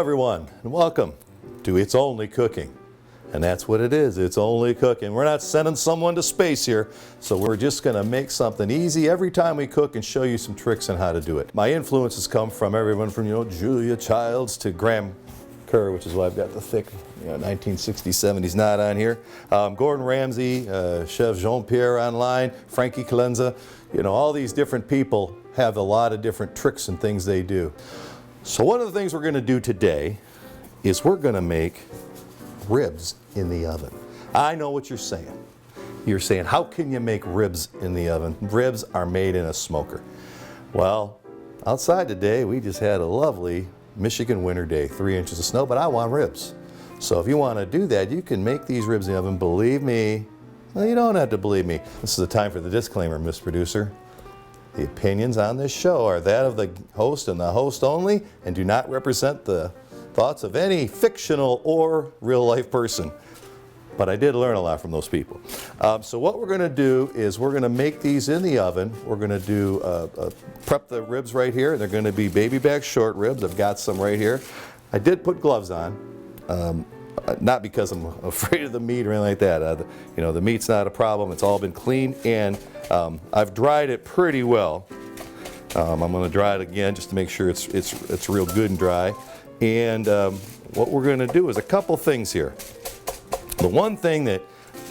everyone, and welcome to It's Only Cooking. And that's what it is, it's only cooking. We're not sending someone to space here, so we're just gonna make something easy every time we cook and show you some tricks on how to do it. My influences come from everyone from, Julia Childs to Graham Kerr, which is why I've got the thick, 1960s, 70s knot on here. Gordon Ramsay, Chef Jean-Pierre online, Frankie Colenza, all these different people have a lot of different tricks and things they do. So one of the things we're gonna do today is we're gonna make ribs in the oven. I know what you're saying. You're saying, how can you make ribs in the oven? Ribs are made in a smoker. Well, outside today, we just had a lovely Michigan winter day, 3 inches of snow, but I want ribs. So if you want to do that, you can make these ribs in the oven. Believe me. Well, you don't have to believe me. This is the time for the disclaimer, Miss Producer. The opinions on this show are that of the host and the host only, and do not represent the thoughts of any fictional or real-life person. But I did learn a lot from those people. So what we're going to do is we're going to make these in the oven. We're going to do prep the ribs right here. They're going to be baby back short ribs. I've got some right here. I did put gloves on, not because I'm afraid of the meat or anything like that. The meat's not a problem. It's all been cleaned, and I've dried it pretty well. I'm going to dry it again just to make sure it's real good and dry. And what we're going to do is a couple things here. The one thing that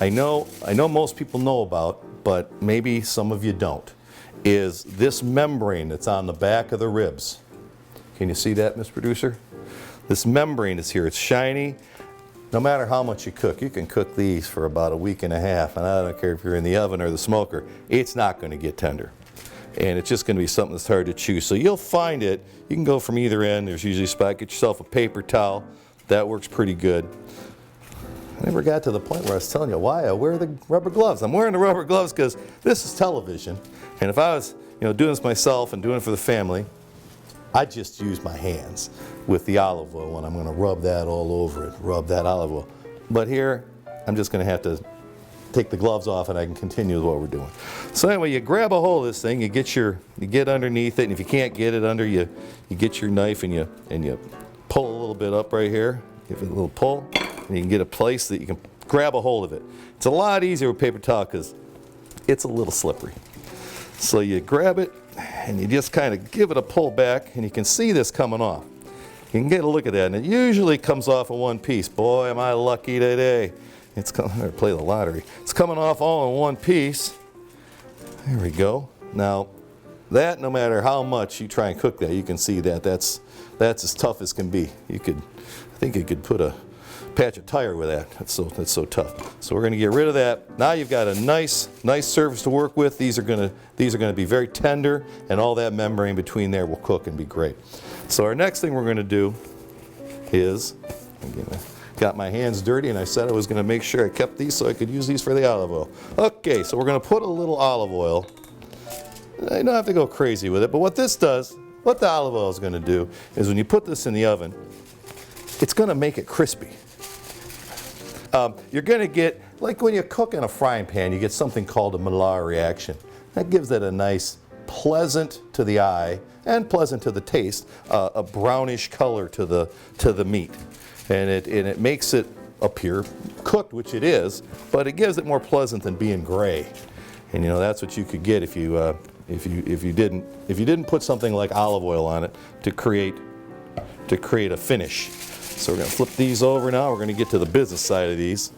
I know most people know about, but maybe some of you don't, is this membrane that's on the back of the ribs. Can you see that, Miss Producer? This membrane is here. It's shiny. No matter how much you can cook these for about a week and a half, and I don't care if you're in the oven or the smoker, it's not going to get tender. And it's just going to be something that's hard to chew. So you'll find it, you can go from either end. There's usually a spot. Get yourself a paper towel. That works pretty good. I never got to the point where I was telling you why I wear the rubber gloves. I'm wearing the rubber gloves because this is television. And if I was doing this myself and doing it for the family, I'd just use my hands with the olive oil, and I'm going to rub that all over it, rub that olive oil. But here, I'm just going to have to take the gloves off and I can continue with what we're doing. So anyway, you grab a hold of this thing, you get underneath it, and if you can't get it under, you get your knife and you pull a little bit up right here, give it a little pull, and you can get a place that you can grab a hold of it. It's a lot easier with paper towel because it's a little slippery. So you grab it and you just kind of give it a pull back, and you can see this coming off. You can get a look at that, and it usually comes off in one piece. Boy, am I lucky today. It's coming, or play the lottery. It's coming off all in one piece. There we go. Now, that, no matter how much you try and cook that, you can see that that's as tough as can be. I think you could put a patch of tire with that. That's so tough. So we're going to get rid of that. Now you've got a nice surface to work with. These are going to be very tender, and all that membrane between there will cook and be great. So our next thing we're going to do is, got my hands dirty, and I said I was going to make sure I kept these so I could use these for the olive oil. Okay, so we're going to put a little olive oil. I don't have to go crazy with it, but what the olive oil is going to do is when you put this in the oven, it's going to make it crispy. You're going to get, like when you cook in a frying pan, you get something called a Maillard reaction. That gives it a nice, pleasant to the eye and pleasant to the taste, a brownish color to the meat. And it makes it appear cooked, which it is, but it gives it more pleasant than being gray. And that's what you could get if you didn't put something like olive oil on it to create a finish. So we're going to flip these over now. We're going to get to the business side of these.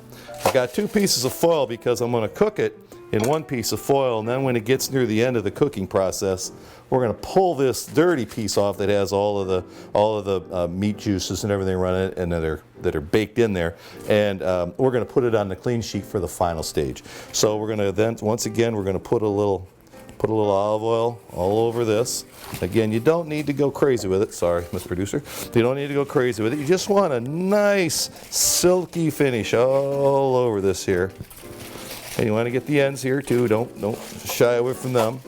I've got 2 pieces of foil because I'm going to cook it in 1 piece of foil, and then when it gets near the end of the cooking process, we're going to pull this dirty piece off that has all of the meat juices and everything running it, and that are baked in there, and we're going to put it on the clean sheet for the final stage. So we're going to then, once again, we're going to put a little olive oil all over this. Again, you don't need to go crazy with it. Sorry, Miss Producer. You don't need to go crazy with it. You just want a nice silky finish all over this here. And you want to get the ends here too. Don't shy away from them.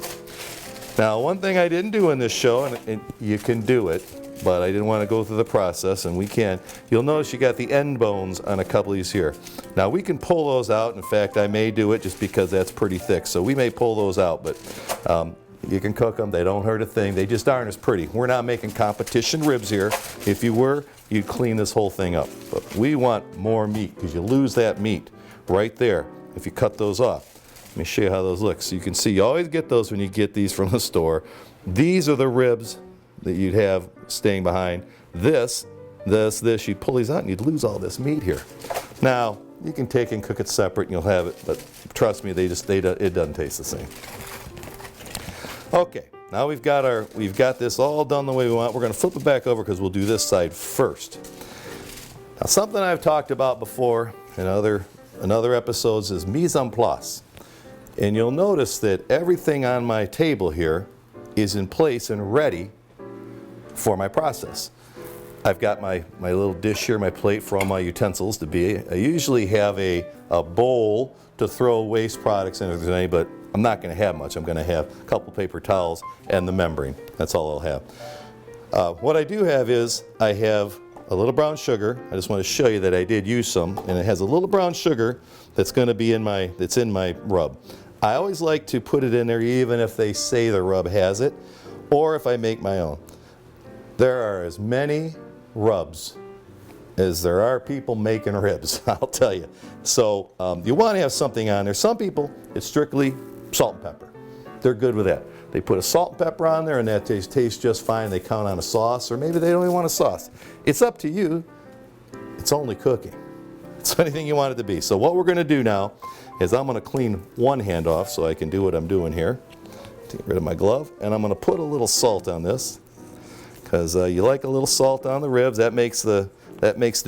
Now, one thing I didn't do in this show, and you can do it, but I didn't want to go through the process, and we can. You'll notice you got the end bones on a couple of these here. Now, we can pull those out. In fact, I may do it just because that's pretty thick, so we may pull those out, but you can cook them. They don't hurt a thing. They just aren't as pretty. We're not making competition ribs here. If you were, you'd clean this whole thing up. But we want more meat because you lose that meat right there if you cut those off. Let me show you how those look. So you can see, you always get those when you get these from the store. These are the ribs that you'd have staying behind. This, you'd pull these out and you'd lose all this meat here. Now, you can take and cook it separate and you'll have it, but trust me, it doesn't taste the same. Okay, now we've got this all done the way we want. We're gonna flip it back over because we'll do this side first. Now, something I've talked about before in other episodes is mise en place. And you'll notice that everything on my table here is in place and ready for my process. I've got my little dish here, my plate for all my utensils to be. I usually have a bowl to throw waste products in if there's any, but I'm not going to have much. I'm going to have a couple paper towels and the membrane. That's all I'll have. What I do have is I have a little brown sugar. I just want to show you that I did use some, and it has a little brown sugar that's going to be in my rub. I always like to put it in there even if they say the rub has it, or if I make my own. There are as many rubs as there are people making ribs, I'll tell you. So you want to have something on there. Some people, it's strictly salt and pepper. They're good with that. They put a salt and pepper on there and that tastes just fine. They count on a sauce, or maybe they don't even want a sauce. It's up to you. It's only cooking. It's anything you want it to be. So what we're going to do now is I'm going to clean one hand off so I can do what I'm doing here. Get rid of my glove, and I'm going to put a little salt on this because you like a little salt on the ribs. That makes the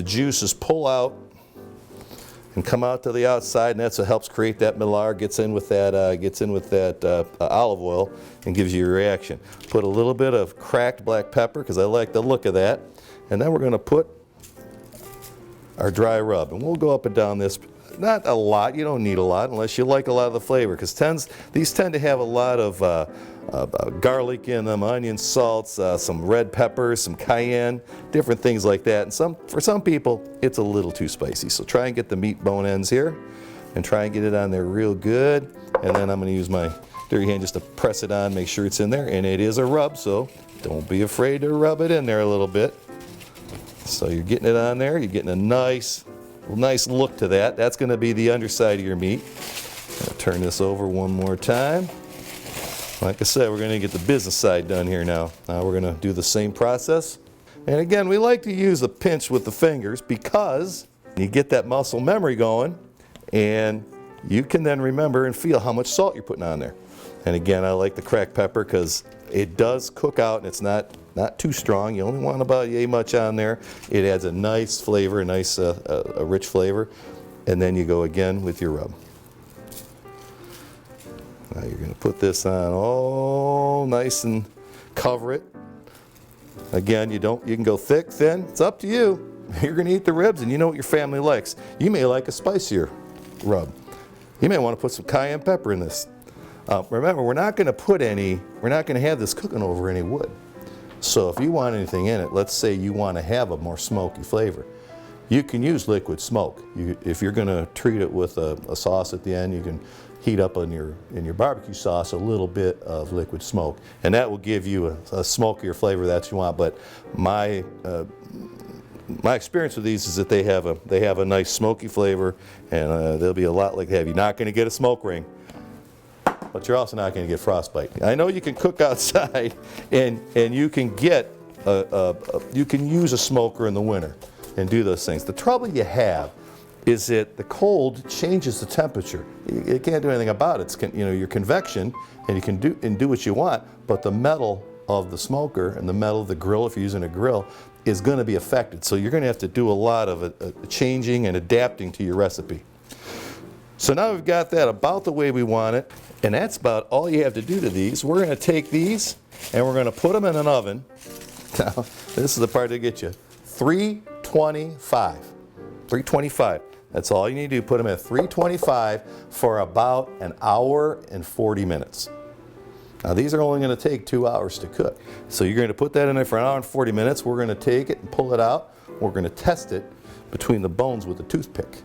juices pull out and come out to the outside, and that's what helps create that millar. Gets in with that olive oil and gives you a reaction. Put a little bit of cracked black pepper because I like the look of that, and then we're going to put our dry rub, and we'll go up and down this. Not a lot, you don't need a lot unless you like a lot of the flavor, because these tend to have a lot of garlic in them, onion, salts, some red peppers, some cayenne, different things like that. And for some people, it's a little too spicy. So try and get the meat bone ends here and try and get it on there real good. And then I'm going to use my dirty hand just to press it on, make sure it's in there. And it is a rub, so don't be afraid to rub it in there a little bit. So you're getting it on there, you're getting a nice look to that. That's going to be the underside of your meat. I'll turn this over one more time. Like I said, we're going to get the business side done here now. Now we're going to do the same process. And again, we like to use a pinch with the fingers because you get that muscle memory going, and you can then remember and feel how much salt you're putting on there. And again, I like the cracked pepper because it does cook out and it's not too strong. You only want about yay much on there. It adds a nice flavor, a rich flavor. And then you go again with your rub. Now you're going to put this on all nice and cover it. Again, you can go thick, thin. It's up to you. You're going to eat the ribs, and you know what your family likes. You may like a spicier rub. You may want to put some cayenne pepper in this. Remember, we're not going to have this cooking over any wood. So if you want anything in it, let's say you want to have a more smoky flavor, you can use liquid smoke. If you're going to treat it with a sauce at the end, you can heat up in your barbecue sauce a little bit of liquid smoke, and that will give you a smokier flavor that you want. But my experience with these is that they have a nice smoky flavor, and they'll be a lot like that. You're not going to get a smoke ring, but you're also not going to get frostbite. I know you can cook outside, and you can get you can use a smoker in the winter and do those things. The trouble you have is that the cold changes the temperature. You can't do anything about it. It's your convection, and you can do what you want, but the metal of the smoker and the metal of the grill, if you're using a grill, is going to be affected. So you're going to have to do a lot of changing and adapting to your recipe. So now we've got that about the way we want it, and that's about all you have to do to these. We're going to take these and we're going to put them in an oven. Now, this is the part that gets you. 325. 325. That's all you need to do. Put them at 325 for about an hour and 40 minutes. Now these are only going to take 2 hours to cook. So you're going to put that in there for an hour and 40 minutes. We're going to take it and pull it out. We're going to test it between the bones with a toothpick.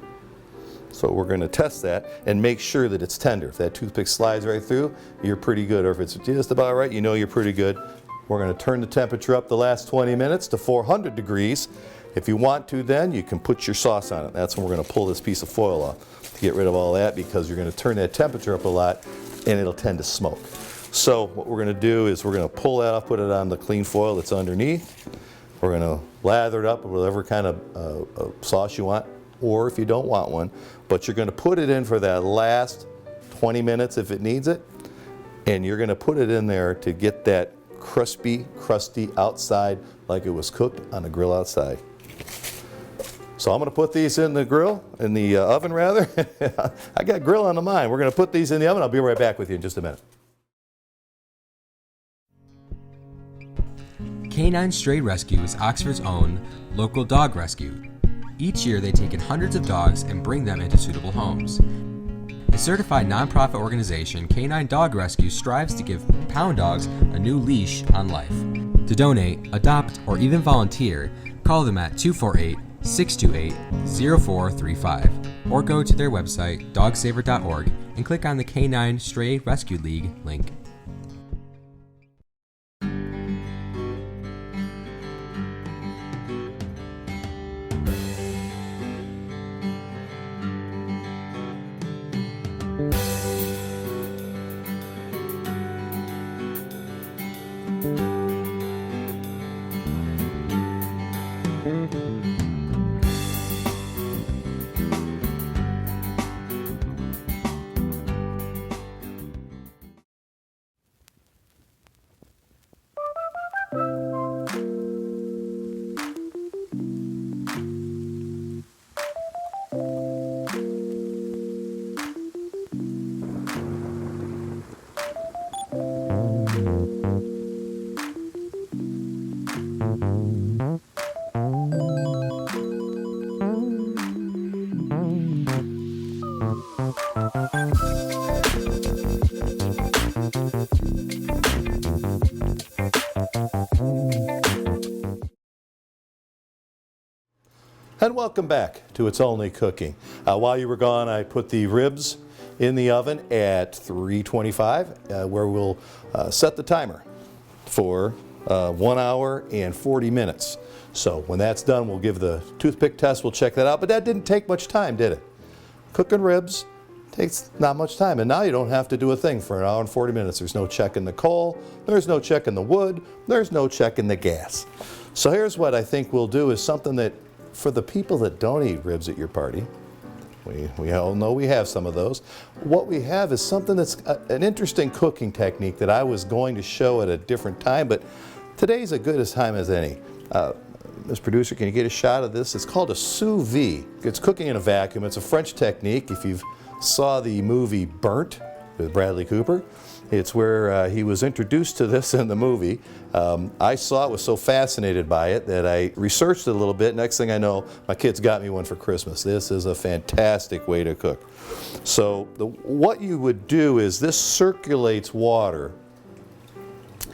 So we're going to test that and make sure that it's tender. If that toothpick slides right through, you're pretty good. Or if it's just about right, you know you're pretty good. We're going to turn the temperature up the last 20 minutes to 400 degrees. If you want to, then you can put your sauce on it. That's when we're going to pull this piece of foil off to get rid of all that, because you're going to turn that temperature up a lot and it'll tend to smoke. So what we're going to do is we're going to pull that off, put it on the clean foil that's underneath. We're going to lather it up with whatever kind of sauce you want, or if you don't want one, but you're going to put it in for that last 20 minutes if it needs it, and you're going to put it in there to get that crispy, crusty outside like it was cooked on the grill outside. So I'm going to put these in the grill, in the oven rather. I got grill on the mind. We're going to put these in the oven. I'll be right back with you in just a minute. Canine Stray Rescue is Oxford's own local dog rescue. Each year they take in hundreds of dogs and bring them into suitable homes. A certified nonprofit organization, Canine Dog Rescue strives to give pound dogs a new leash on life. To donate, adopt, or even volunteer, call them at 248-628-0435 or go to their website, dogsaver.org, and click on the Canine Stray Rescue League link. And welcome back to It's Only Cooking. While you were gone, I put the ribs in the oven at 325, where we'll set the timer for 1 hour and 40 minutes. So when that's done, we'll give the toothpick test, we'll check that out. But that didn't take much time, did it? Cooking ribs takes not much time, and now you don't have to do a thing for 1 hour and 40 minutes. There's no checking the coal, there's no checking the wood, there's no checking the gas. So here's what I think we'll do, is something that for the people that don't eat ribs at your party, we all know we have some of those. What we have is something that's an interesting cooking technique that I was going to show at a different time, but today's as good a time as any. Ms. Producer, can you get a shot of this? It's called a sous vide. It's cooking in a vacuum. It's a French technique. If you've saw the movie Burnt with Bradley Cooper, it's where he was introduced to this in the movie. I saw it, was so fascinated by it that I researched it a little bit. Next thing I know, my kids got me one for Christmas. This is a fantastic way to cook. So what you would do is this circulates water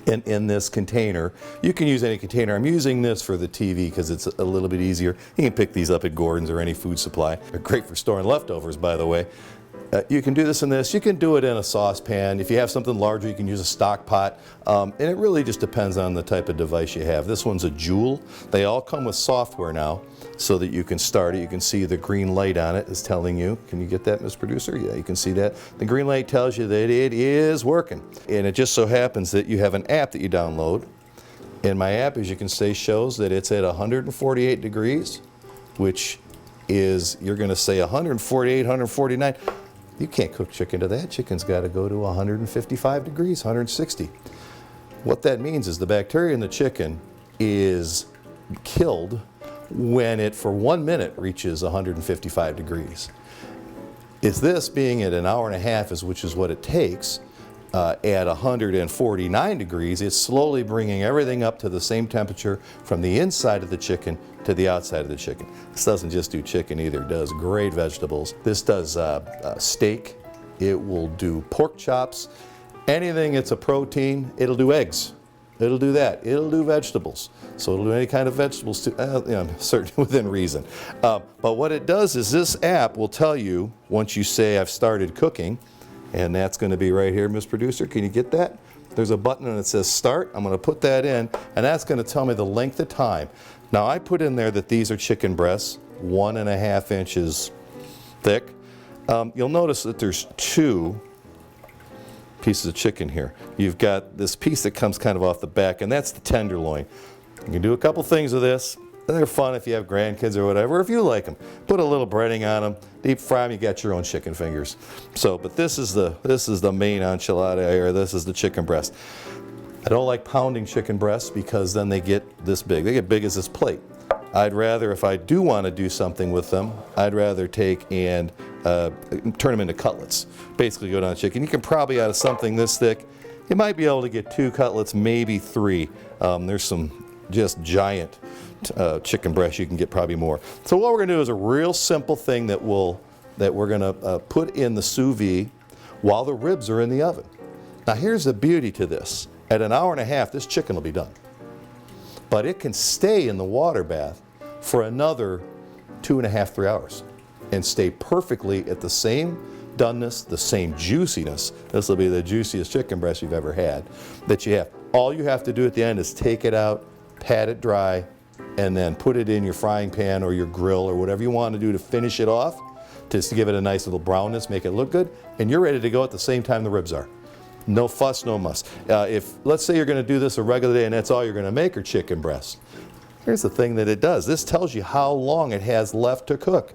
in this container. You can use any container. I'm using this for the TV because it's a little bit easier. You can pick these up at Gordon's or any food supply. They're great for storing leftovers, by the way. You can do this in this. You can do it in a saucepan. If you have something larger, you can use a stock pot. And it really just depends on the type of device you have. This one's a Joule. They all come with software now so that you can start it. You can see the green light on it is telling you. Can you get that, Ms. Producer? Yeah, you can see that. The green light tells you that it is working. And it just so happens that you have an app that you download. And my app, as you can see, shows that it's at 148 degrees, which is, you're going to say 148, 149. You can't cook chicken to that. Chicken's got to go to 155 degrees, 160. What that means is the bacteria in the chicken is killed when it, for 1 minute, reaches 155 degrees. It's this being at an hour and a half, which is what it takes, at 149 degrees, it's slowly bringing everything up to the same temperature from the inside of the chicken to the outside of the chicken. This doesn't just do chicken either, it does great vegetables. This does steak, it will do pork chops, anything that's a protein, it'll do eggs. It'll do that. It'll do vegetables. So it'll do any kind of vegetables, too, certainly within reason. But what it does is this app will tell you, once you say I've started cooking, and that's going to be right here, Ms. Producer. Can you get that? There's a button and it says start. I'm going to put that in, and that's going to tell me the length of time. Now I put in there that these are chicken breasts, 1.5 inches thick. You'll notice that there's 2 pieces of chicken here. You've got this piece that comes kind of off the back, and that's the tenderloin. You can do a couple things with this. They're fun if you have grandkids or whatever, if you like them. Put a little breading on them, deep fry them, you got your own chicken fingers. So, but this is the main enchilada here. This is the chicken breast. I don't like pounding chicken breasts because then they get this big. They get big as this plate. I'd rather, if I do want to do something with them, I'd rather take and turn them into cutlets. Basically go down to chicken. You can probably, out of something this thick, you might be able to get 2 cutlets, maybe 3. There's some just giant chicken breasts. You can get probably more. So what we're going to do is a real simple thing that we're going to put in the sous vide while the ribs are in the oven. Now here's the beauty to this. At an hour and a half, this chicken will be done. But it can stay in the water bath for another 2.5, 3 hours and stay perfectly at the same doneness, the same juiciness. This will be the juiciest chicken breast you've ever had that you have. All you have to do at the end is take it out, pat it dry, and then put it in your frying pan or your grill or whatever you want to do to finish it off, just to give it a nice little brownness, make it look good, and you're ready to go at the same time the ribs are. No fuss, no muss. If, let's say you're going to do this a regular day and that's all you're going to make are chicken breasts. Here's the thing that it does. This tells you how long it has left to cook.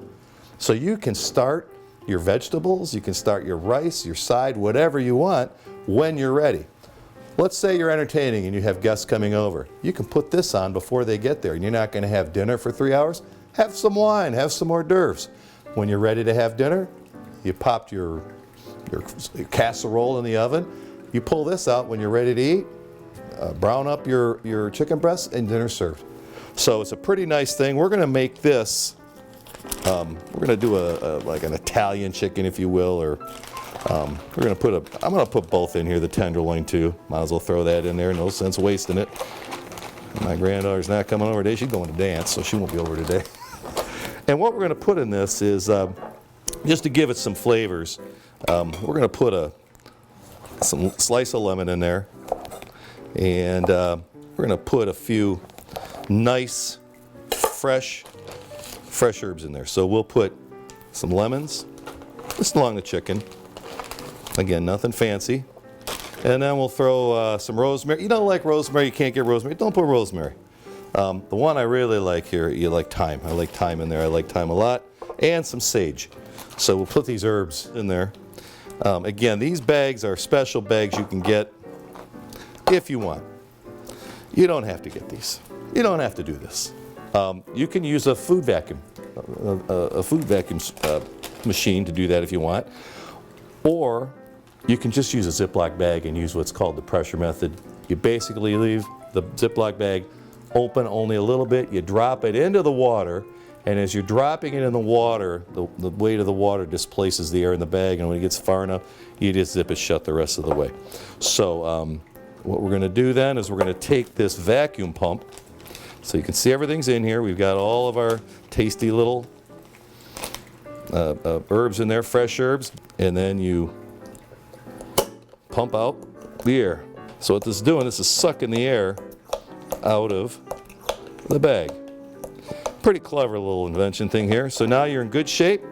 So you can start your vegetables, you can start your rice, your side, whatever you want when you're ready. Let's say you're entertaining and you have guests coming over. You can put this on before they get there and you're not going to have dinner for 3 hours. Have some wine, have some hors d'oeuvres. When you're ready to have dinner, you popped your casserole in the oven. You pull this out when you're ready to eat, brown up your chicken breast, and dinner's served. So it's a pretty nice thing. We're going to make this, we're going to do like an Italian chicken, if you will, or we're going to I'm going to put both in here, the tenderloin too. Might as well throw that in there, no sense wasting it. My granddaughter's not coming over today. She's going to dance, so she won't be over today. And what we're going to put in this is, just to give it some flavors, we're going to put some slice of lemon in there, and we're going to put a few nice fresh herbs in there. So we'll put some lemons just along the chicken. Again, nothing fancy. And then we'll throw some rosemary. You don't like rosemary, you can't get rosemary, don't put rosemary. The one I really like here, you like thyme. I like thyme in there. I like thyme a lot. And some sage. So we'll put these herbs in there. Again, these bags are special bags you can get if you want. You don't have to get these. You don't have to do this. You can use a food vacuum, machine to do that if you want. Or you can just use a Ziploc bag and use what's called the pressure method. You basically leave the Ziploc bag open only a little bit. You drop it into the water. And as you're dropping it in the water, the weight of the water displaces the air in the bag, and when it gets far enough, you just zip it shut the rest of the way. So what we're going to do then is we're going to take this vacuum pump, so you can see everything's in here. We've got all of our tasty little herbs in there, fresh herbs, and then you pump out the air. So what this is doing, this is sucking the air out of the bag. Pretty clever little invention thing here. So now you're in good shape.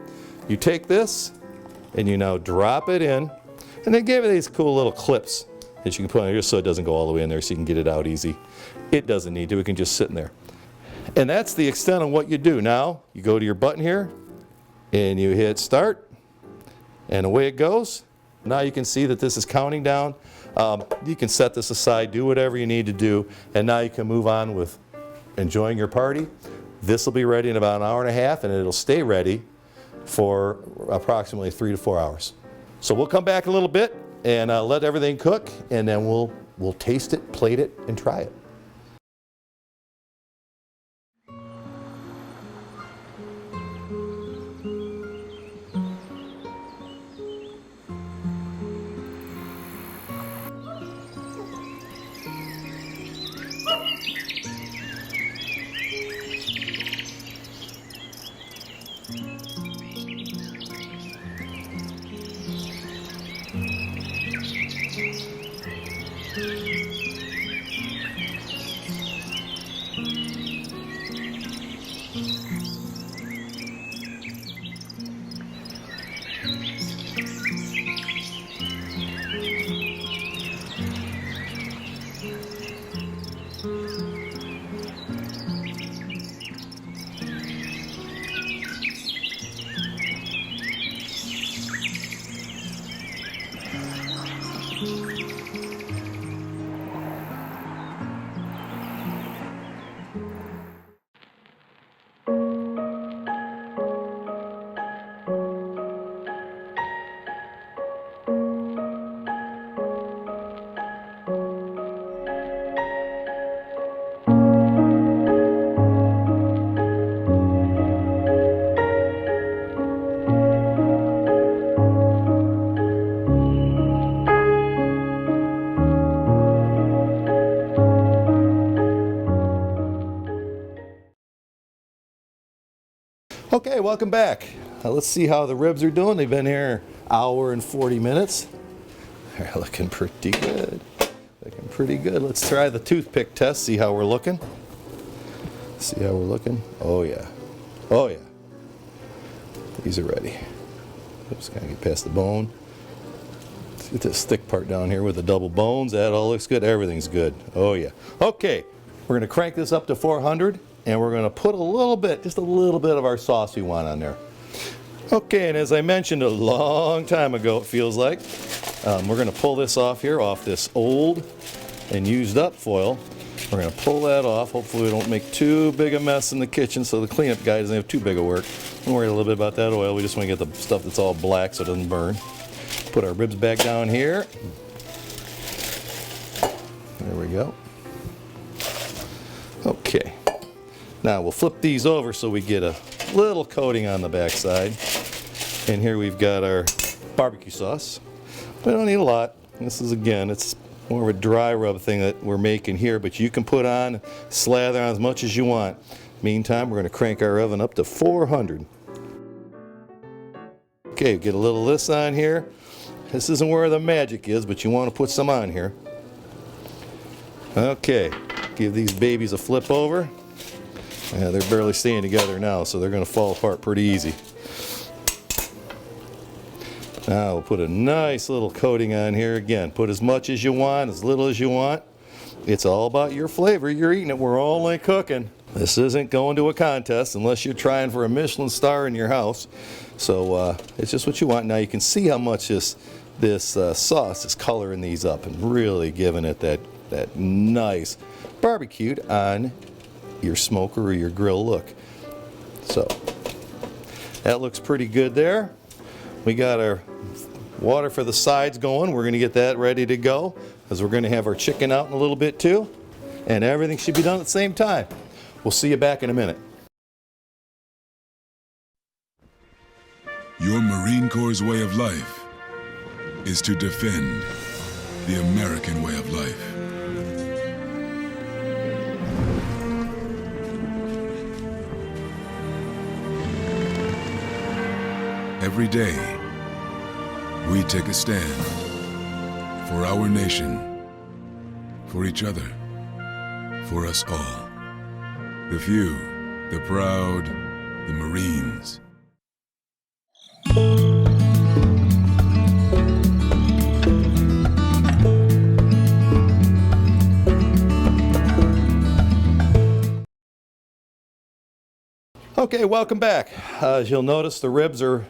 You take this and you now drop it in, and they gave it these cool little clips that you can put on here so it doesn't go all the way in there, so you can get it out easy. It doesn't need to, it can just sit in there. And that's the extent of what you do. Now you go to your button here and you hit start, and away it goes. Now you can see that this is counting down. You can set this aside, do whatever you need to do, and now you can move on with enjoying your party. This will be ready in about an hour and a half, and it'll stay ready for approximately 3 to 4 hours. So we'll come back a little bit and let everything cook, and then we'll taste it, plate it, and try it. Okay, welcome back. Let's see how the ribs are doing. They've been here an hour and 40 minutes. They're looking pretty good. Looking pretty good. Let's try the toothpick test, see how we're looking. See how we're looking? Oh yeah. Oh yeah. These are ready. Just gotta get past the bone. Let's get this thick part down here with the double bones. That all looks good. Everything's good. Oh yeah. Okay, we're gonna crank this up to 400. And we're going to put a little bit, just a little bit of our sauce we want on there. Okay, and as I mentioned a long time ago, it feels like, we're going to pull this off here, off this old and used up foil. We're going to pull that off. Hopefully we don't make too big a mess in the kitchen so the cleanup guy doesn't have too big of work. Don't worry a little bit about that oil. We just want to get the stuff that's all black so it doesn't burn. Put our ribs back down here. There we go. Okay. Now we'll flip these over so we get a little coating on the backside. And here we've got our barbecue sauce. We don't need a lot. This is, again, it's more of a dry rub thing that we're making here, but you can put on, slather on as much as you want. Meantime, we're going to crank our oven up to 400. Okay, get a little of this on here. This isn't where the magic is, but you want to put some on here. Okay, give these babies a flip over. Yeah, they're barely staying together now, so they're going to fall apart pretty easy. Now we'll put a nice little coating on here. Again, put as much as you want, as little as you want. It's all about your flavor. You're eating it. We're only cooking. This isn't going to a contest unless you're trying for a Michelin star in your house. So it's just what you want. Now you can see how much this sauce is coloring these up and really giving it that nice barbecued on your smoker or your grill look. So that looks pretty good there. We got our water for the sides going. We're going to get that ready to go because we're going to have our chicken out in a little bit too, and everything should be done at the same time. We'll see you back in a minute. Your Marine Corps' way of life is to defend the American way of life. Every day, we take a stand for our nation, for each other, for us all. The few, the proud, the Marines. Okay, welcome back. As you'll notice, the ribs are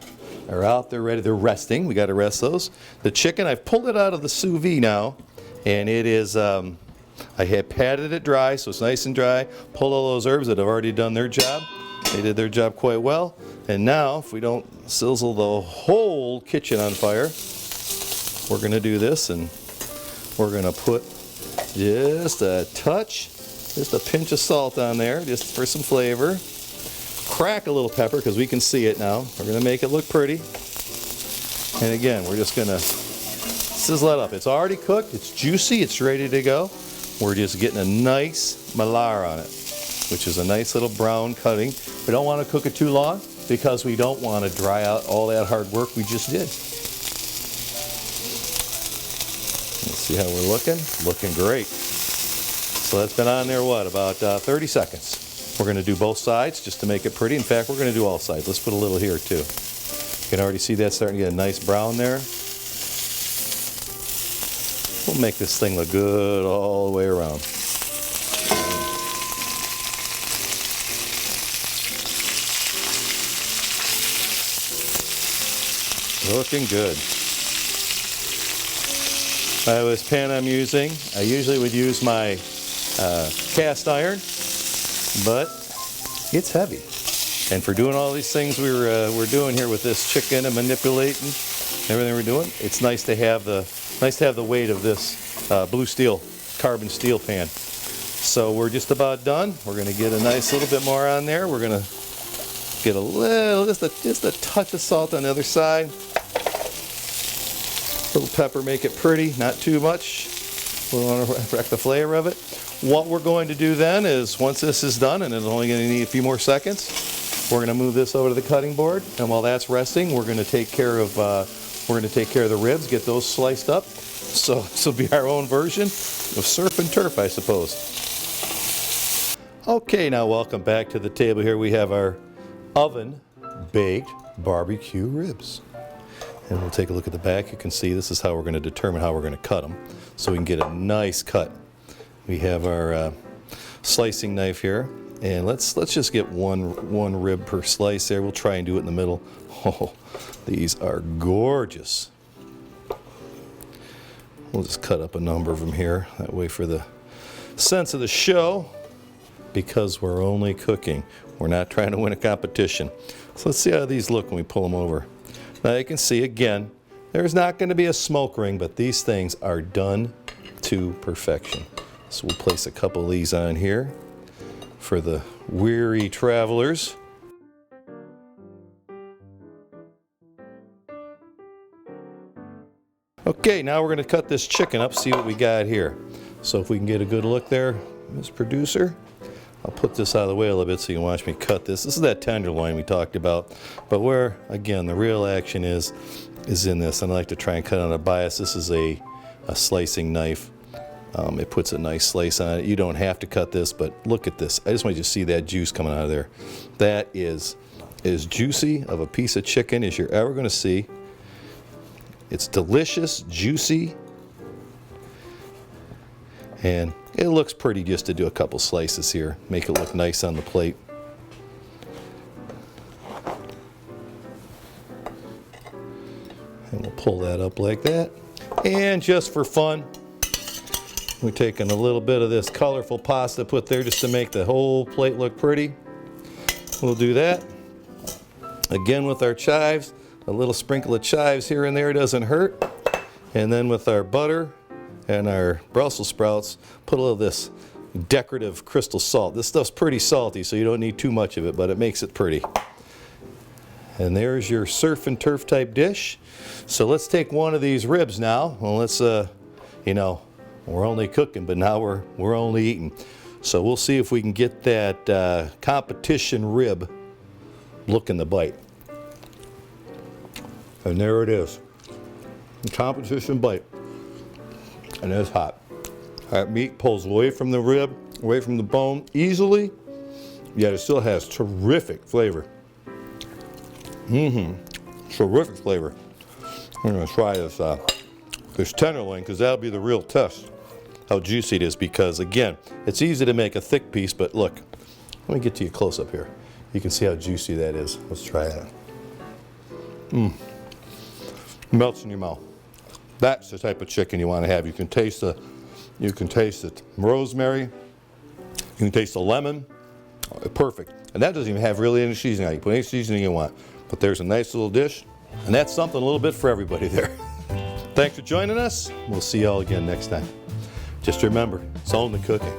out, they're ready, they're resting. We got to rest those. The chicken, I've pulled it out of the sous vide now, and it is, I had patted it dry, so it's nice and dry. Pulled all those herbs that have already done their job. They did their job quite well. And now, if we don't sizzle the whole kitchen on fire, we're going to do this, and we're going to put just a touch, just a pinch of salt on there, just for some flavor. Crack a little pepper because we can see it now. We're going to make it look pretty. And again, we're just going to sizzle it up. It's already cooked. It's juicy. It's ready to go. We're just getting a nice malar on it, which is a nice little brown cutting. We don't want to cook it too long because we don't want to dry out all that hard work we just did. Let's see how we're looking. Looking great. So that's been on there, what, about 30 seconds. We're going to do both sides just to make it pretty. In fact, we're going to do all sides. Let's put a little here too. You can already see that starting to get a nice brown there. We'll make this thing look good all the way around. Looking good. This pan I'm using, I usually would use my cast iron, but it's heavy. And for doing all these things we're doing here with this chicken and manipulating everything we're doing, it's nice to have the weight of this blue steel, carbon steel pan. So we're just about done. We're going to get a nice little bit more on there. We're going to get a little, just a touch of salt on the other side. A little pepper, make it pretty, not too much. We want to wreck the flavor of it. What we're going to do then is, once this is done, and it's only going to need a few more seconds, we're going to move this over to the cutting board. And while that's resting, we're going to take care of the ribs, get those sliced up. So this will be our own version of surf and turf, I suppose. Okay, now welcome back to the table. Here we have our oven-baked barbecue ribs. And we'll take a look at the back. You can see this is how we're going to determine how we're going to cut them, so we can get a nice cut. We have our slicing knife here, and let's just get one rib per slice there. We'll try and do it in the middle. Oh, these are gorgeous. We'll just cut up a number of them here, that way for the sense of the show, because we're only cooking. We're not trying to win a competition. So let's see how these look when we pull them over. Now you can see, again, there's not going to be a smoke ring, but these things are done to perfection. So we'll place a couple of these on here for the weary travelers. Okay, now we're going to cut this chicken up, see what we got here. So if we can get a good look there, Ms. Producer. I'll put this out of the way a little bit so you can watch me cut this. This is that tenderloin we talked about, but where, again, the real action is in this. And I like to try and cut on a bias. This is a slicing knife. It puts a nice slice on it. You don't have to cut this, but look at this. I just want you to see that juice coming out of there. That is as juicy of a piece of chicken as you're ever going to see. It's delicious, juicy, and it looks pretty just to do a couple slices here. Make it look nice on the plate. And we'll pull that up like that. And just for fun, we're taking a little bit of this colorful pasta put there just to make the whole plate look pretty. We'll do that. Again with our chives, a little sprinkle of chives here and there doesn't hurt. And then with our butter and our Brussels sprouts, put a little of this decorative crystal salt. This stuff's pretty salty, so you don't need too much of it, but it makes it pretty. And there's your surf and turf type dish. So let's take one of these ribs now. Well, let's, you know, we're only cooking, but now we're only eating. So we'll see if we can get that competition rib look in the bite. And there it is. The competition bite. And it's hot. That meat pulls away from the rib, away from the bone easily, yet it still has terrific flavor. Terrific flavor. I'm going to try this tenderloin, because that'll be the real test how juicy it is, because again, it's easy to make a thick piece, but look, let me get to you close up here. You can see how juicy that is. Let's try that. Melts in your mouth. That's the type of chicken you want to have. You can taste the rosemary. You can taste the lemon. Perfect. And that doesn't even have really any seasoning on it. You put any seasoning you want. But there's a nice little dish. And that's something a little bit for everybody there. Thanks for joining us. We'll see you all again next time. Just remember, it's only cooking.